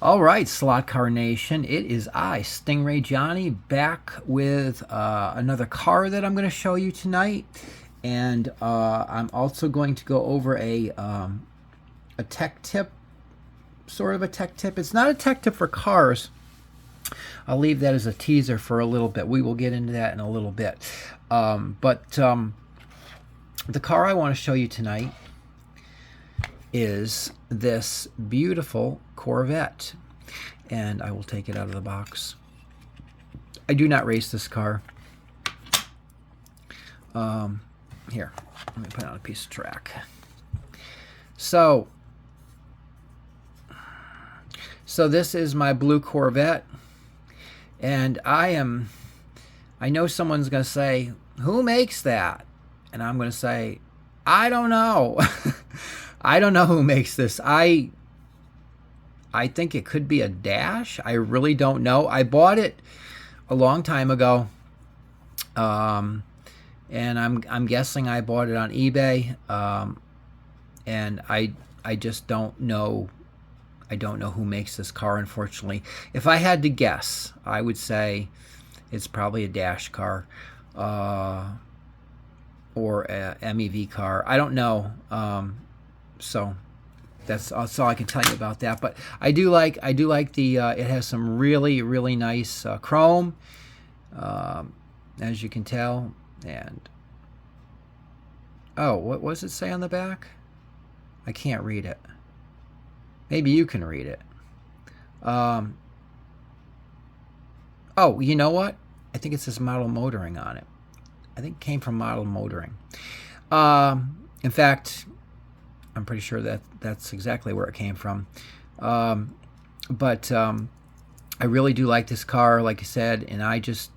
All right, Slot Car Nation, it is I, Stingray Johnny, back with another car that I'm going to show you tonight. And I'm also going to go over a tech tip, sort of a tech tip. It's not a tech tip for cars. I'll leave that as a teaser for a little bit. We will get into that in a little bit. But the car I want to show you tonight is this beautiful Corvette, and I will take it out of the box. I do not race this car. Here, let me put on a piece of track. So this is my blue Corvette, and I know someone's going to say, who makes that? And I'm going to say, I don't know. I don't know who makes this. I think it could be a Dash. I really don't know. I bought it a long time ago, and I'm guessing I bought it on eBay, and I just don't know. I don't know who makes this car, unfortunately. If I had to guess, I would say it's probably a Dash car, or a MEV car. I don't know. So that's all I can tell you about that. But I do like the it has some really nice chrome, as you can tell. And oh, what does it say on the back? I can't read it. Maybe you can read it. Oh, you know what? I think it says Model Motoring on it. I think it came from Model Motoring. In fact, I'm pretty sure that's exactly where it came from. But I really do like this car, like I said, and I just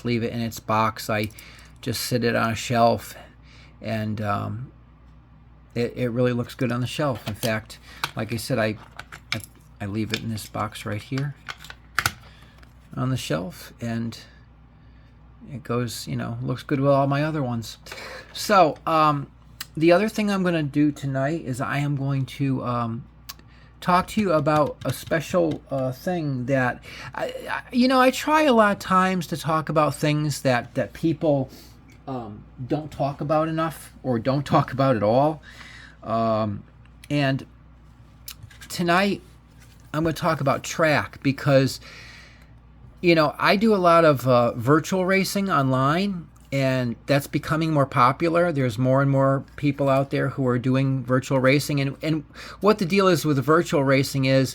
leave it in its box. I just sit it on a shelf, and it really looks good on the shelf. In fact, like I said, I leave it in this box right here on the shelf, and it goes, looks good with all my other ones. So the other thing I'm going to do tonight is I am going to talk to you about a special thing that I try a lot of times to talk about things that people don't talk about enough, or don't talk about at all. And tonight I'm going to talk about track, because I do a lot of virtual racing online, and that's becoming more popular. There's more and more people out there who are doing virtual racing. And what the deal is with virtual racing is,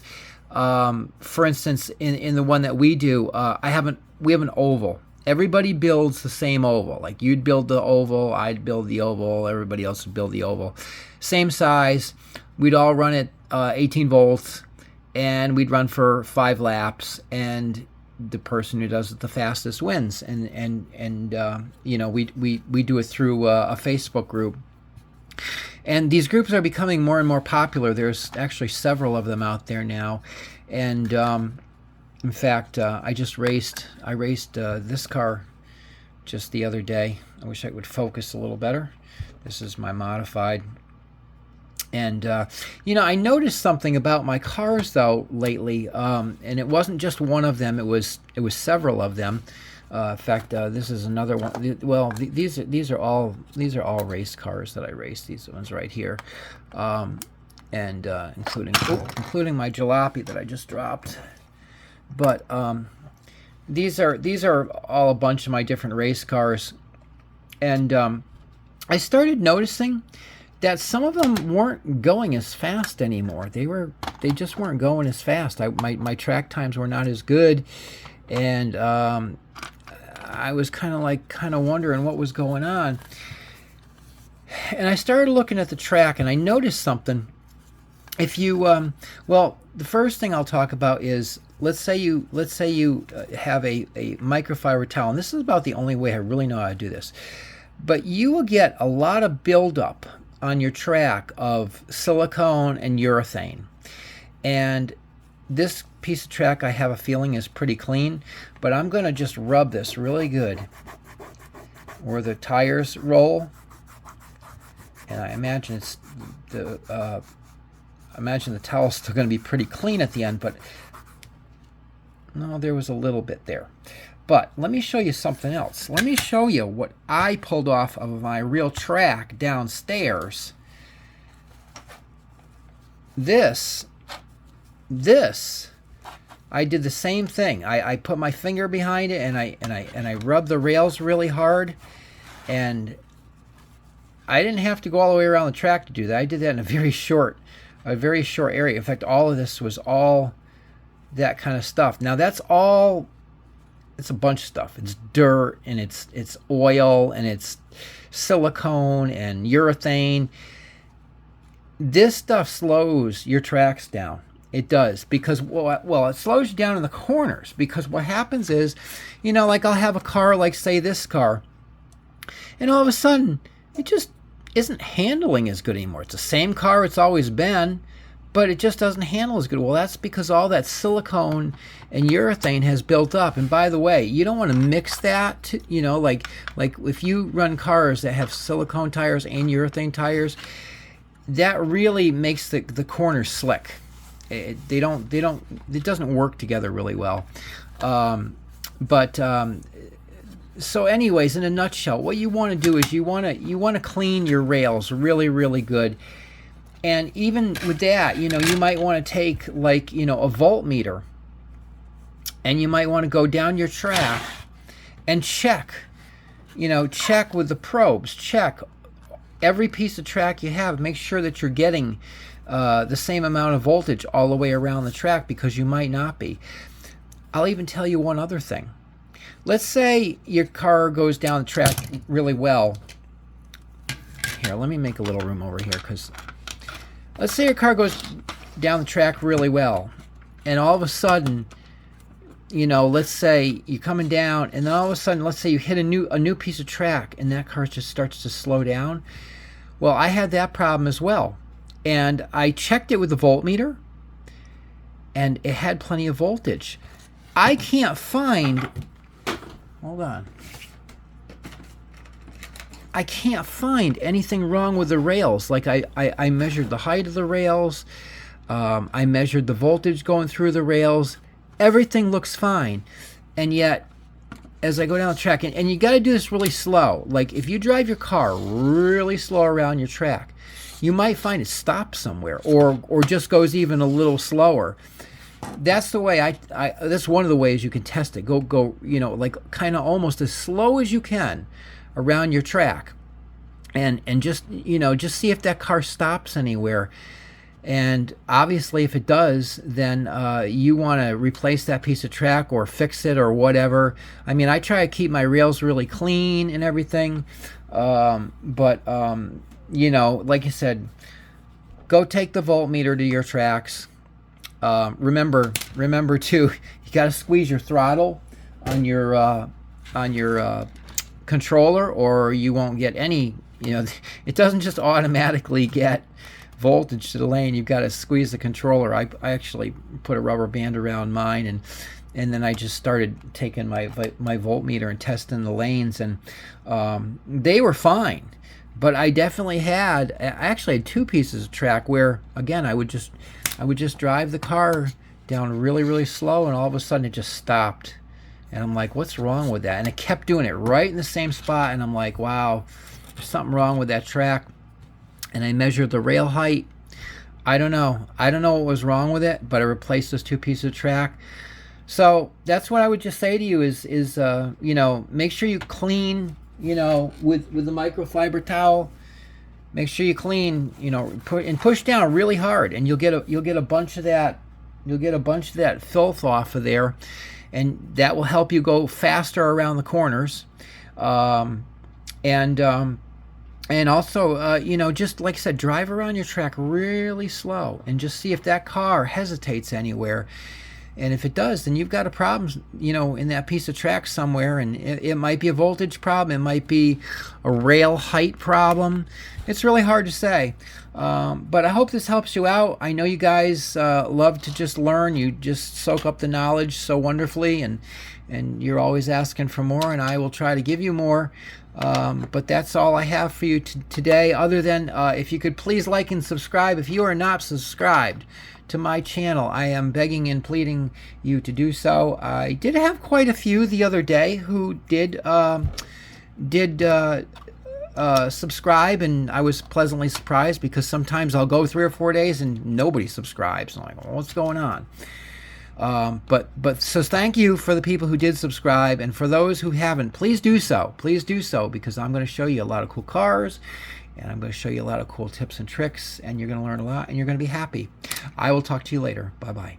for instance, in the one that we do, we have an oval. Everybody builds the same oval. Like, you'd build the oval, I'd build the oval, everybody else would build the oval. Same size. We'd all run at 18 volts, and we'd run for 5 laps, and the person who does it the fastest wins. And we do it through a Facebook group. And these groups are becoming more and more popular. There's actually several of them out there now. And in fact, I raced this car just the other day. I wish I would focus a little better. This is my modified. And I noticed something about my cars though lately, and it wasn't just one of them. It was several of them. In fact, this is another one. Well, these are all race cars that I race. These ones right here, and including my jalopy that I just dropped. But these are all a bunch of my different race cars, and I started noticing that some of them weren't going as fast anymore. They just weren't going as fast. My track times were not as good, and I was kind of wondering what was going on. And I started looking at the track, and I noticed something. If you the first thing I'll talk about is, let's say you have a microfiber towel, and this is about the only way I really know how to do this. But you will get a lot of buildup on your track of silicone and urethane. And this piece of track, I have a feeling, is pretty clean, but I'm going to just rub this really good where the tires roll. And I imagine the towel's still going to be pretty clean at the end, but No, there was a little bit there. But let me show you something else. Let me show you what I pulled off of my real track downstairs. This, I did the same thing. I put my finger behind it and I rubbed the rails really hard, and I didn't have to go all the way around the track to do that. I did that in a very short area. In fact, all of this was all that kind of stuff. Now that's all. It's a bunch of stuff. It's dirt and it's oil and it's silicone and urethane. This stuff slows your tracks down. It does, because, well, it slows you down in the corners, because what happens is, you know, like I'll have a car, like say this car, and all of a sudden it just isn't handling as good anymore. It's the same car it's always been, but it just doesn't handle as good. Well, that's because all that silicone and urethane has built up. And by the way, you don't want to mix that, you know, like if you run cars that have silicone tires and urethane tires, that really makes the corners slick. It doesn't work together really well. So anyways, in a nutshell, what you want to do is you want to clean your rails really, really good. And even with that, you know, you might want to take, like, you know, a voltmeter, and you might want to go down your track and check with the probes, check every piece of track you have, make sure that you're getting the same amount of voltage all the way around the track, because you might not be. I'll even tell you one other thing. Let's say your car goes down the track really well. Here, let me make a little room over here, because let's say your car goes down the track really well, and all of a sudden, you know, let's say you're coming down, and then all of a sudden, let's say you hit a new piece of track, and that car just starts to slow down. Well, I had that problem as well. And I checked it with the voltmeter, and it had plenty of voltage. I can't find, hold on, I can't find anything wrong with the rails. Like I measured the height of the rails, I measured the voltage going through the rails, everything looks fine. And yet, as I go down the track, and you got to do this really slow. Like if you drive your car really slow around your track, you might find it stops somewhere, or just goes even a little slower. That's the way that's one of the ways you can test it. Go, you know, like kind of almost as slow as you can around your track, and just, you know, just see if that car stops anywhere. And obviously, if it does, then you want to replace that piece of track or fix it or whatever. I mean, I try to keep my rails really clean and everything, but you know, like I said, go take the voltmeter to your tracks. Remember too, you got to squeeze your throttle on your controller, or you won't get any. You know, it doesn't just automatically get voltage to the lane. You've got to squeeze the controller. I actually put a rubber band around mine, and then I just started taking my voltmeter and testing the lanes, and they were fine. But I actually had two pieces of track where, again, I would just drive the car down really, really slow, and all of a sudden it just stopped. And I'm like, what's wrong with that? And it kept doing it right in the same spot, and I'm like, wow, there's something wrong with that track. And I measured the rail height. I don't know what was wrong with it, but I replaced those two pieces of track. So that's what I would just say to you is you know, make sure you clean, you know, with the microfiber towel. Make sure you clean, you know, push down really hard, and you'll get a bunch of that filth off of there, and that will help you go faster around the corners. And also, you know, just like I said, drive around your track really slow and just see if that car hesitates anywhere. And if it does, then you've got a problem, you know, in that piece of track somewhere. And it might be a voltage problem. It might be a rail height problem. It's really hard to say. But I hope this helps you out. I know you guys love to just learn. You just soak up the knowledge so wonderfully. And you're always asking for more. And I will try to give you more. But that's all I have for you today, other than if you could please like and subscribe if you are not subscribed to my channel. I am begging and pleading you to do so. I did have quite a few the other day who did subscribe, and I was pleasantly surprised, because sometimes I'll go 3 or 4 days and nobody subscribes. I'm like, well, what's going on? But so thank you for the people who did subscribe, and for those who haven't, please do so. Please do so, because I'm going to show you a lot of cool cars, and I'm going to show you a lot of cool tips and tricks, and you're going to learn a lot, and you're going to be happy. I will talk to you later. Bye-bye.